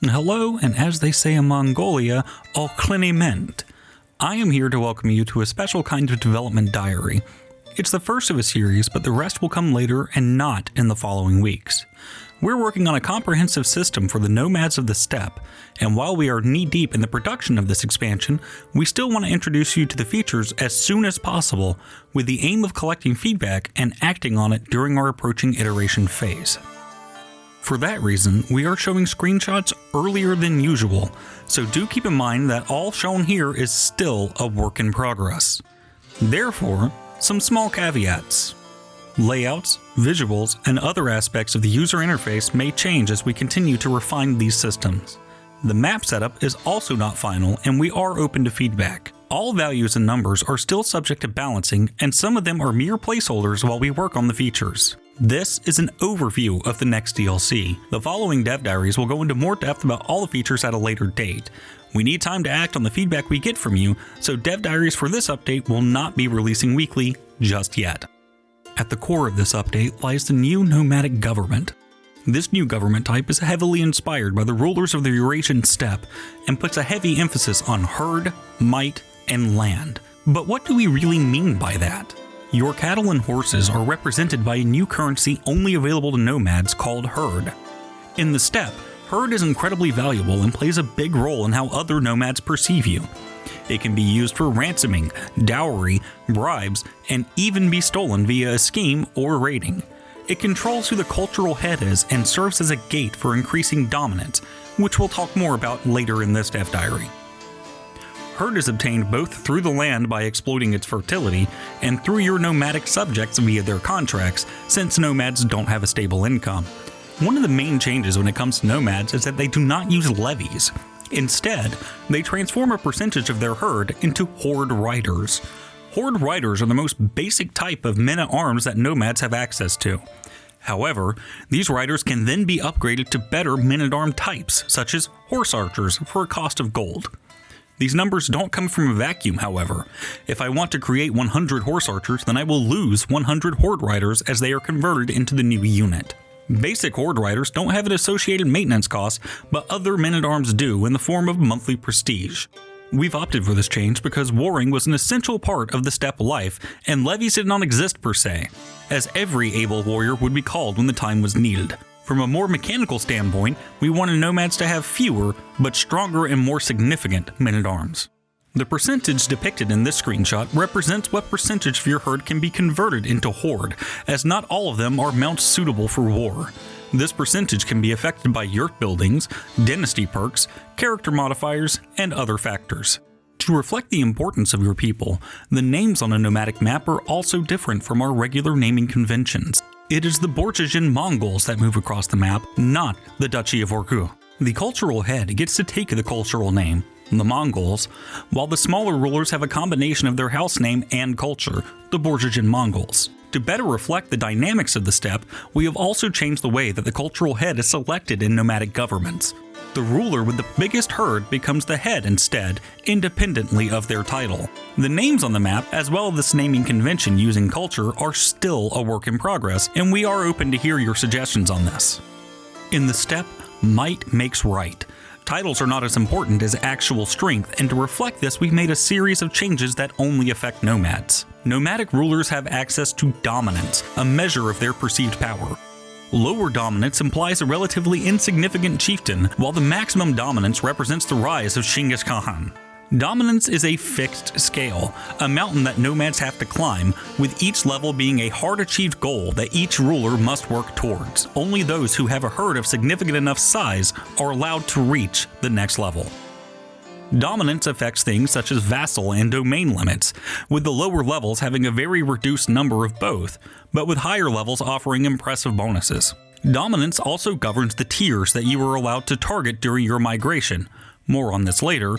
Hello, and as they say in Mongolia, au cliniment. I am here to welcome you to a special kind of development diary. It's the first of a series, but the rest will come later and not in the following weeks. We're working on a comprehensive system for the Nomads of the Steppe, and while we are knee-deep in the production of this expansion, we still want to introduce you to the features as soon as possible, with the aim of collecting feedback and acting on it during our approaching iteration phase. For that reason, we are showing screenshots earlier than usual, so do keep in mind that all shown here is still a work in progress. Therefore, some small caveats. Layouts, visuals, and other aspects of the user interface may change as we continue to refine these systems. The map setup is also not final, and we are open to feedback. All values and numbers are still subject to balancing, and some of them are mere placeholders while we work on the features. This is an overview of the next DLC. The following dev diaries will go into more depth about all the features at a later date. We need time to act on the feedback we get from you, so dev diaries for this update will not be releasing weekly just yet. At the core of this update lies the new Nomadic Government. This new government type is heavily inspired by the rulers of the Eurasian steppe and puts a heavy emphasis on herd, might, and land. But what do we really mean by that? Your cattle and horses are represented by a new currency only available to nomads called herd. In the steppe, herd is incredibly valuable and plays a big role in how other nomads perceive you. It can be used for ransoming, dowry, bribes, and even be stolen via a scheme or raiding. It controls who the cultural head is and serves as a gate for increasing dominance, which we'll talk more about later in this dev diary. Herd is obtained both through the land by exploiting its fertility and through your nomadic subjects via their contracts, since nomads don't have a stable income. One of the main changes when it comes to nomads is that they do not use levies. Instead, they transform a percentage of their herd into horde riders. Horde riders are the most basic type of men-at-arms that nomads have access to. However, these riders can then be upgraded to better men-at-arms types, such as horse archers, for a cost of gold. These numbers don't come from a vacuum, however. If I want to create 100 horse archers, then I will lose 100 horde riders as they are converted into the new unit. Basic horde riders don't have an associated maintenance cost, but other men-at-arms do in the form of monthly prestige. We've opted for this change because warring was an essential part of the steppe life, and levies did not exist per se, as every able warrior would be called when the time was needed. From a more mechanical standpoint, we wanted nomads to have fewer, but stronger and more significant men-at-arms. The percentage depicted in this screenshot represents what percentage of your herd can be converted into horde, as not all of them are mounts suitable for war. This percentage can be affected by yurt buildings, dynasty perks, character modifiers, and other factors. To reflect the importance of your people, the names on a nomadic map are also different from our regular naming conventions. It is the Borchian Mongols that move across the map, not the Duchy of Orgu. The cultural head gets to take the cultural name, the Mongols, while the smaller rulers have a combination of their house name and culture, the Borchian Mongols. To better reflect the dynamics of the steppe, we have also changed the way that the cultural head is selected in nomadic governments. The ruler with the biggest herd becomes the head instead, independently of their title. The names on the map, as well as this naming convention using culture, are still a work in progress, and we are open to hear your suggestions on this. In the steppe, might makes right. Titles are not as important as actual strength, and to reflect this, we've made a series of changes that only affect nomads. Nomadic rulers have access to dominance, a measure of their perceived power. Lower dominance implies a relatively insignificant chieftain, while the maximum dominance represents the rise of Genghis Khan. Dominance is a fixed scale, a mountain that nomads have to climb, with each level being a hard-achieved goal that each ruler must work towards. Only those who have a herd of significant enough size are allowed to reach the next level. Dominance affects things such as vassal and domain limits, with the lower levels having a very reduced number of both, but with higher levels offering impressive bonuses. Dominance also governs the tiers that you are allowed to target during your migration. More on this later.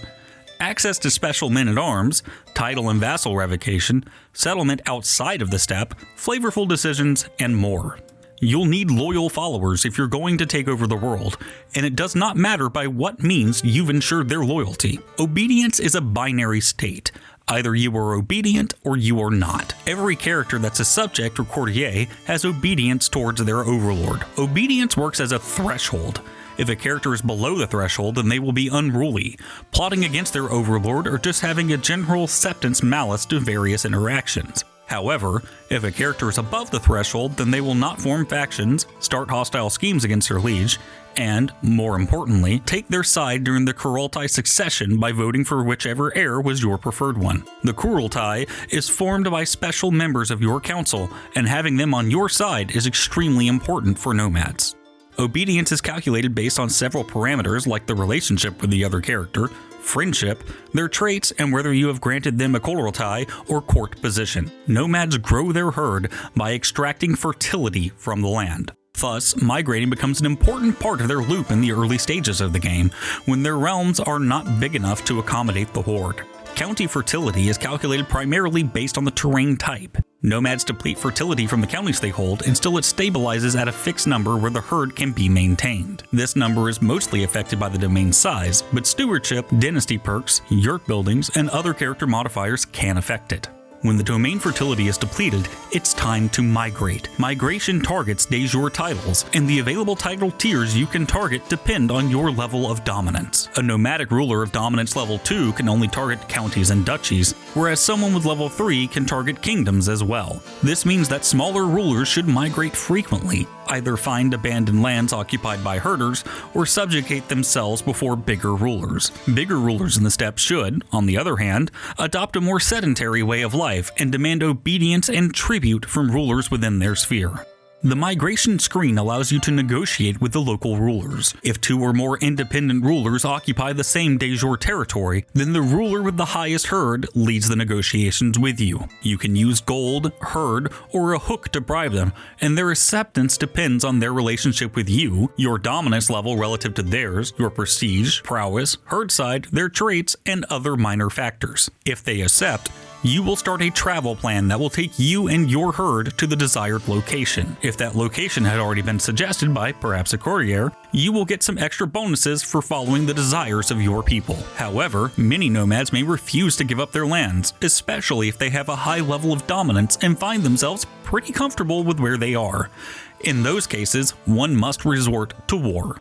Access to special men-at-arms, title and vassal revocation, settlement outside of the steppe, flavorful decisions, and more. You'll need loyal followers if you're going to take over the world, and it does not matter by what means you've ensured their loyalty. Obedience is a binary state. Either you are obedient or you are not. Every character that's a subject or courtier has obedience towards their overlord. Obedience works as a threshold. If a character is below the threshold, then they will be unruly, plotting against their overlord, or just having a general acceptance malice to various interactions. However, if a character is above the threshold, then they will not form factions, start hostile schemes against their liege, and, more importantly, take their side during the Kurultai succession by voting for whichever heir was your preferred one. The Kurultai is formed by special members of your council, and having them on your side is extremely important for Nomads. Obedience is calculated based on several parameters like the relationship with the other character, friendship, their traits, and whether you have granted them a Kurultai or court position. Nomads grow their herd by extracting fertility from the land. Thus, migrating becomes an important part of their loop in the early stages of the game, when their realms are not big enough to accommodate the horde. County fertility is calculated primarily based on the terrain type. Nomads deplete fertility from the counties they hold until it stabilizes at a fixed number where the herd can be maintained. This number is mostly affected by the domain size, but stewardship, dynasty perks, yurt buildings, and other character modifiers can affect it. When the domain fertility is depleted, it's time to migrate. Migration targets de jure titles, and the available title tiers you can target depend on your level of dominance. A nomadic ruler of dominance level 2 can only target counties and duchies, whereas someone with level 3 can target kingdoms as well. This means that smaller rulers should migrate frequently, either find abandoned lands occupied by herders, or subjugate themselves before bigger rulers. Bigger rulers in the steppe should, on the other hand, adopt a more sedentary way of life and demand obedience and tribute from rulers within their sphere. The migration screen allows you to negotiate with the local rulers. If 2 or more independent rulers occupy the same de jure territory, then the ruler with the highest herd leads the negotiations with you. You can use gold, herd, or a hook to bribe them, and their acceptance depends on their relationship with you, your dominance level relative to theirs, your prestige, prowess, herd side, their traits, and other minor factors. If they accept, you will start a travel plan that will take you and your herd to the desired location. If that location had already been suggested by perhaps a courier, you will get some extra bonuses for following the desires of your people. However, many nomads may refuse to give up their lands, especially if they have a high level of dominance and find themselves pretty comfortable with where they are. In those cases, one must resort to war.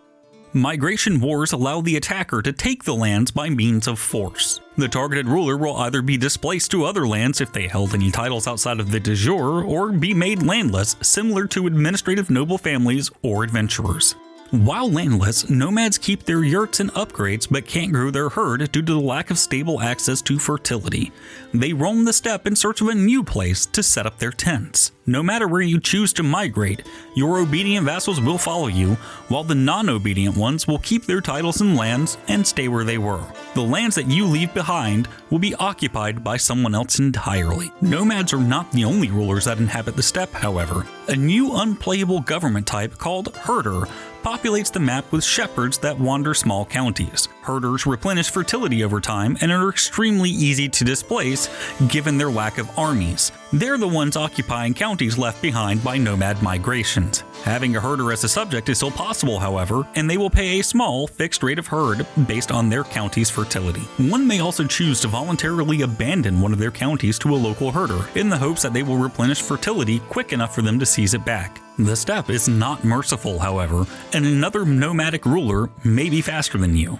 Migration wars allow the attacker to take the lands by means of force. The targeted ruler will either be displaced to other lands if they held any titles outside of the de jure, or be made landless, similar to administrative noble families or adventurers. While landless, nomads keep their yurts and upgrades but can't grow their herd due to the lack of stable access to fertility. They roam the steppe in search of a new place to set up their tents. No matter where you choose to migrate, your obedient vassals will follow you, while the non-obedient ones will keep their titles and lands and stay where they were. The lands that you leave behind will be occupied by someone else entirely. Nomads are not the only rulers that inhabit the steppe, however. A new unplayable government type called Herder populates the map with shepherds that wander small counties. Herders replenish fertility over time and are extremely easy to displace given their lack of armies. They're the ones occupying counties left behind by nomad migrations. Having a herder as a subject is still possible, however, and they will pay a small, fixed rate of herd based on their county's fertility. One may also choose to voluntarily abandon one of their counties to a local herder, in the hopes that they will replenish fertility quick enough for them to seize it back. The steppe is not merciful, however, and another nomadic ruler may be faster than you.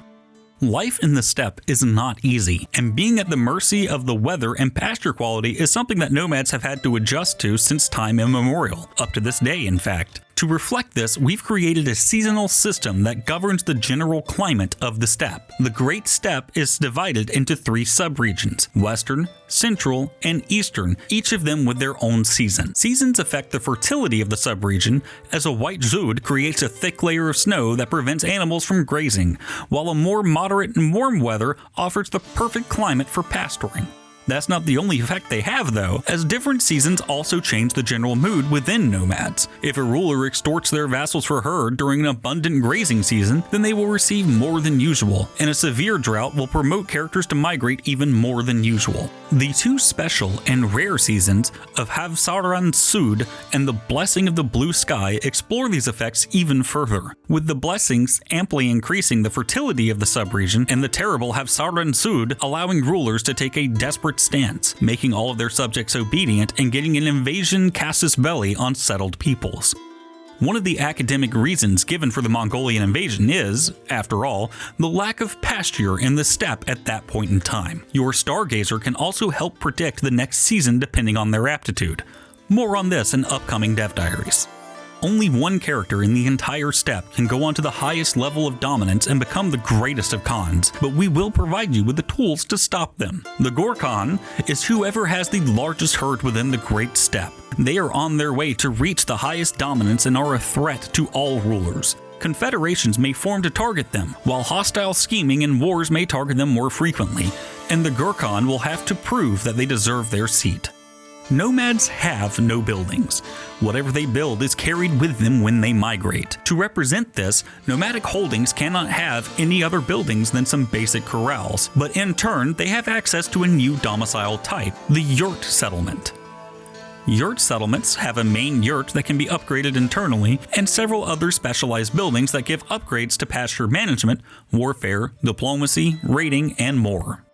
Life in the steppe is not easy, and being at the mercy of the weather and pasture quality is something that nomads have had to adjust to since time immemorial, up to this day in fact. To reflect this, we've created a seasonal system that governs the general climate of the steppe. The Great Steppe is divided into 3 subregions: Western, Central, and Eastern, each of them with their own season. Seasons affect the fertility of the subregion, as a white zood creates a thick layer of snow that prevents animals from grazing, while a more moderate and warm weather offers the perfect climate for pasturing. That's not the only effect they have, though, as different seasons also change the general mood within nomads. If a ruler extorts their vassals for herd during an abundant grazing season, then they will receive more than usual, and a severe drought will promote characters to migrate even more than usual. The 2 special and rare seasons of Havsaran Sud and the Blessing of the Blue Sky explore these effects even further, with the blessings amply increasing the fertility of the subregion, and the terrible Havsaran Sud allowing rulers to take a desperate stance, making all of their subjects obedient and getting an invasion casus belli on settled peoples. One of the academic reasons given for the Mongolian invasion is, after all, the lack of pasture in the steppe at that point in time. Your stargazer can also help predict the next season depending on their aptitude. More on this in upcoming dev diaries. Only one character in the entire steppe can go on to the highest level of dominance and become the greatest of Khans, but we will provide you with the tools to stop them. The Gorkhan is whoever has the largest herd within the Great Steppe. They are on their way to reach the highest dominance and are a threat to all rulers. Confederations may form to target them, while hostile scheming and wars may target them more frequently, and the Gorkhan will have to prove that they deserve their seat. Nomads have no buildings. Whatever they build is carried with them when they migrate. To represent this, nomadic holdings cannot have any other buildings than some basic corrals, but in turn they have access to a new domicile type, the Yurt settlement. Yurt settlements have a main yurt that can be upgraded internally, and several other specialized buildings that give upgrades to pasture management, warfare, diplomacy, raiding, and more.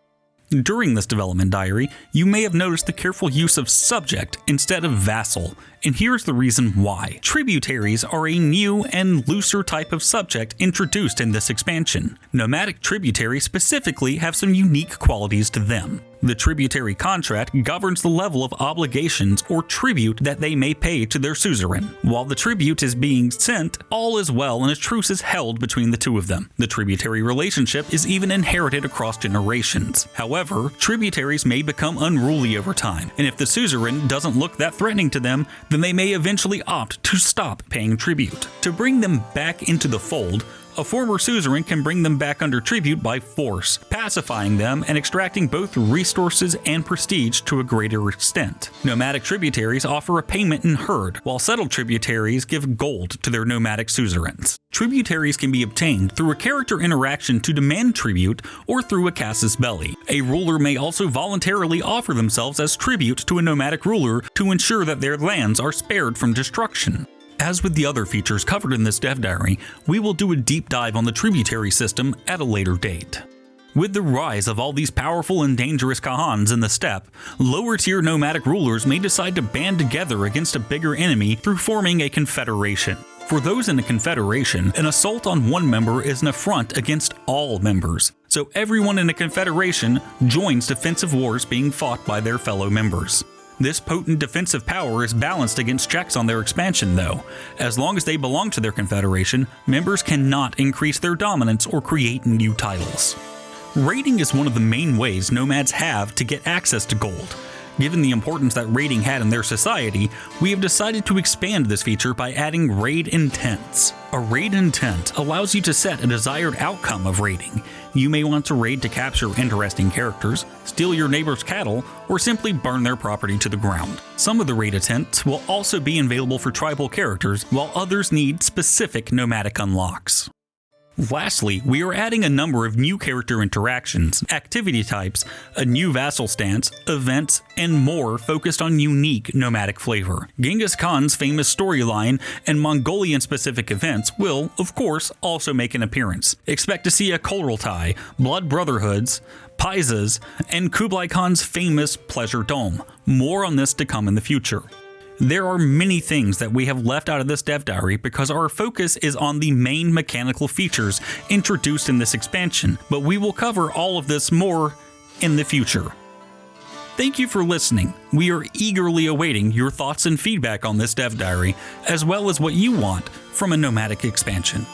During this development diary, you may have noticed the careful use of subject instead of vassal, and here's the reason why. Tributaries are a new and looser type of subject introduced in this expansion. Nomadic tributaries specifically have some unique qualities to them. The tributary contract governs the level of obligations or tribute that they may pay to their suzerain. While the tribute is being sent, all is well and a truce is held between the two of them. The tributary relationship is even inherited across generations. However, tributaries may become unruly over time, and if the suzerain doesn't look that threatening to them, then they may eventually opt to stop paying tribute. To bring them back into the fold, a former suzerain can bring them back under tribute by force, pacifying them and extracting both resources and prestige to a greater extent. Nomadic tributaries offer a payment in herd, while settled tributaries give gold to their nomadic suzerains. Tributaries can be obtained through a character interaction to demand tribute or through a casus belli. A ruler may also voluntarily offer themselves as tribute to a nomadic ruler to ensure that their lands are spared from destruction. As with the other features covered in this dev diary, we will do a deep dive on the tributary system at a later date. With the rise of all these powerful and dangerous Khans in the steppe, lower-tier nomadic rulers may decide to band together against a bigger enemy through forming a confederation. For those in a confederation, an assault on one member is an affront against all members, so everyone in a confederation joins defensive wars being fought by their fellow members. This potent defensive power is balanced against checks on their expansion though. As long as they belong to their confederation, members cannot increase their dominance or create new titles. Raiding is one of the main ways nomads have to get access to gold. Given the importance that raiding had in their society, we have decided to expand this feature by adding raid intents. A raid intent allows you to set a desired outcome of raiding. You may want to raid to capture interesting characters, steal your neighbor's cattle, or simply burn their property to the ground. Some of the raid intents will also be available for tribal characters, while others need specific nomadic unlocks. Lastly, we are adding a number of new character interactions, activity types, a new vassal stance, events, and more focused on unique nomadic flavor. Genghis Khan's famous storyline and Mongolian-specific events will, of course, also make an appearance. Expect to see a Kurultai, Blood Brotherhoods, Paisas, and Kublai Khan's famous Pleasure Dome. More on this to come in the future. There are many things that we have left out of this dev diary because our focus is on the main mechanical features introduced in this expansion, but we will cover all of this more in the future. Thank you for listening. We are eagerly awaiting your thoughts and feedback on this dev diary, as well as what you want from a nomadic expansion.